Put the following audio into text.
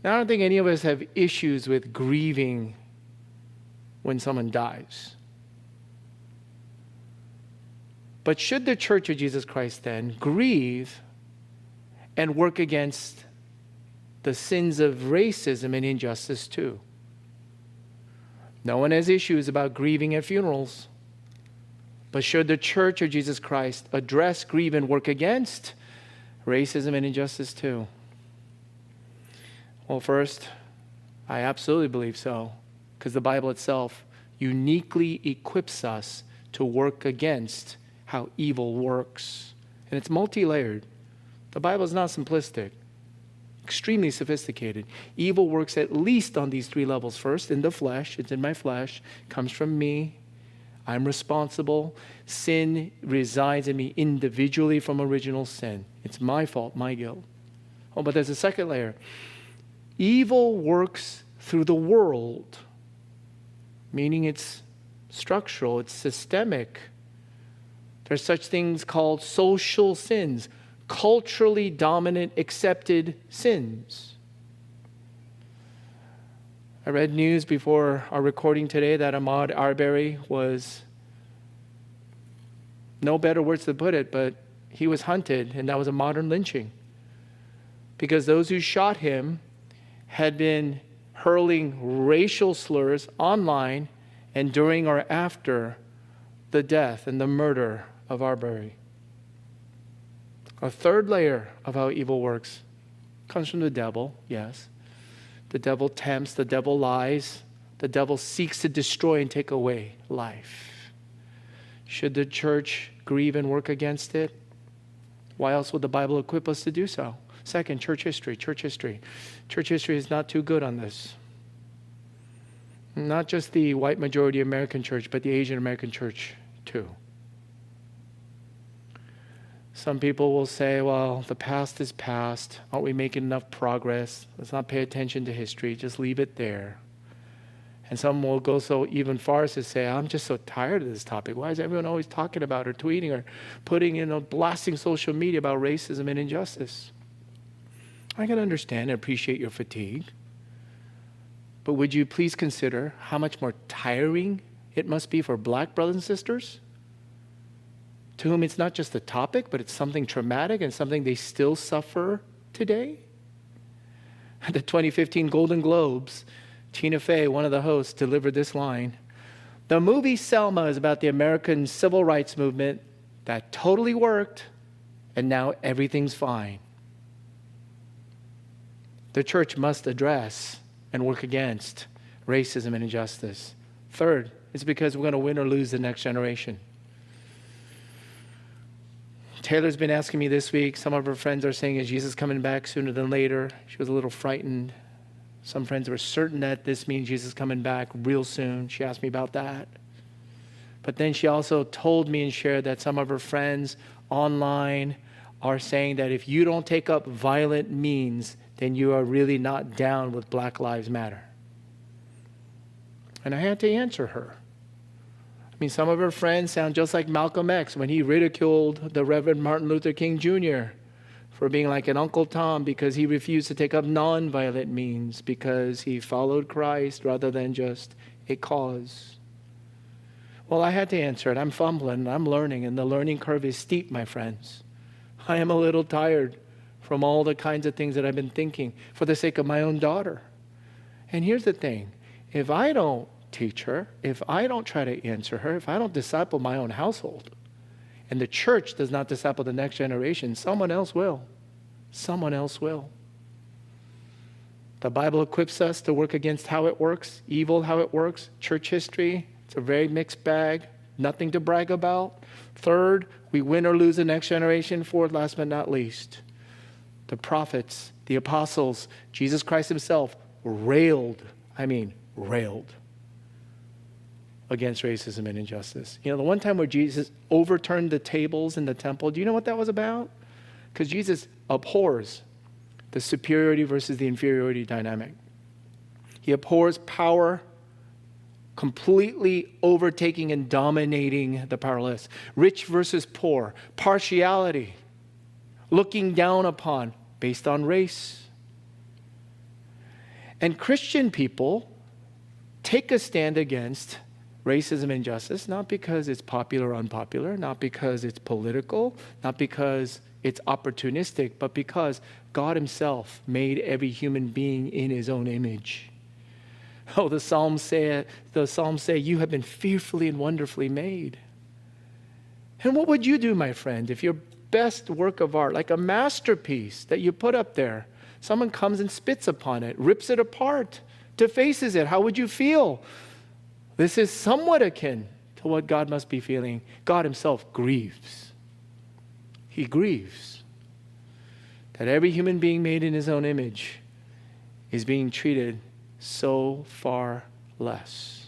Now, I don't think any of us have issues with grieving when someone dies. But should the Church of Jesus Christ then grieve and work against the sins of racism and injustice too? No one has issues about grieving at funerals. But should the Church of Jesus Christ address, grieve, and work against racism and injustice too? Well, first, I absolutely believe so, because the Bible itself uniquely equips us to work against how evil works. And it's multi-layered. The Bible is not simplistic, extremely sophisticated. Evil works at least on these three levels. First, in the flesh. It's in my flesh. It comes from me. I'm responsible. Sin resides in me individually from original sin. It's my fault, my guilt. Oh, but there's a second layer. Evil works through the world, meaning it's structural, it's systemic. There's such things called social sins, culturally dominant, accepted sins. I read news before our recording today that Ahmaud Arbery was, no better words to put it, but he was hunted, and that was a modern lynching. Because those who shot him had been hurling racial slurs online and during or after the death and the murder of Arbery. A third layer of how evil works comes from the devil, yes. The devil tempts, the devil lies, the devil seeks to destroy and take away life. Should the church grieve and work against it? Why else would the Bible equip us to do so? Second, church history. Church history is not too good on this. Not just the white majority American church, but the Asian American church too. Some people will say, well, the past is past. Aren't we making enough progress? Let's not pay attention to history. Just leave it there. And some will go so even far as to say, I'm just so tired of this topic. Why is everyone always talking about or tweeting or putting, blasting social media about racism and injustice? I can understand and appreciate your fatigue. But would you please consider how much more tiring it must be for black brothers and sisters, to whom it's not just a topic, but it's something traumatic and something they still suffer today? At the 2015 Golden Globes, Tina Fey, one of the hosts, delivered this line: "The movie Selma is about the American civil rights movement that totally worked, and now everything's fine." The church must address and work against racism and injustice. Third, it's because we're going to win or lose the next generation. Taylor's been asking me this week, some of her friends are saying, is Jesus coming back sooner than later? She was a little frightened. Some friends were certain that this means Jesus is coming back real soon. She asked me about that. But then she also told me and shared that some of her friends online are saying that if you don't take up violent means, then you are really not down with Black Lives Matter. And I had to answer her. I mean, some of her friends sound just like Malcolm X when he ridiculed the Reverend Martin Luther King Jr. for being like an Uncle Tom because he refused to take up nonviolent means because he followed Christ rather than just a cause. Well, I had to answer it. I'm fumbling, I'm learning, and the learning curve is steep, my friends. I am a little tired from all the kinds of things that I've been thinking for the sake of my own daughter. And here's the thing. If I don't teach her, if I don't try to answer her, if I don't disciple my own household, and the church does not disciple the next generation, someone else will. Someone else will. The Bible equips us to work against how it works, evil how it works, church history. It's a very mixed bag, nothing to brag about. Third, we win or lose the next generation. Fourth, last but not least, the prophets, the apostles, Jesus Christ himself railed against racism and injustice. The one time where Jesus overturned the tables in the temple, do you know what that was about? Because Jesus abhors the superiority versus the inferiority dynamic. He abhors power completely overtaking and dominating the powerless. Rich versus poor. Partiality. Looking down upon based on race. And Christian people take a stand against racism and injustice, not because it's popular or unpopular, not because it's political, not because it's opportunistic, but because God himself made every human being in his own image. Oh, the Psalms say, you have been fearfully and wonderfully made. And what would you do, my friend, if your best work of art, like a masterpiece that you put up there, someone comes and spits upon it, rips it apart, defaces it? How would you feel? This is somewhat akin to what God must be feeling. God himself grieves. He grieves that every human being made in his own image is being treated so far less.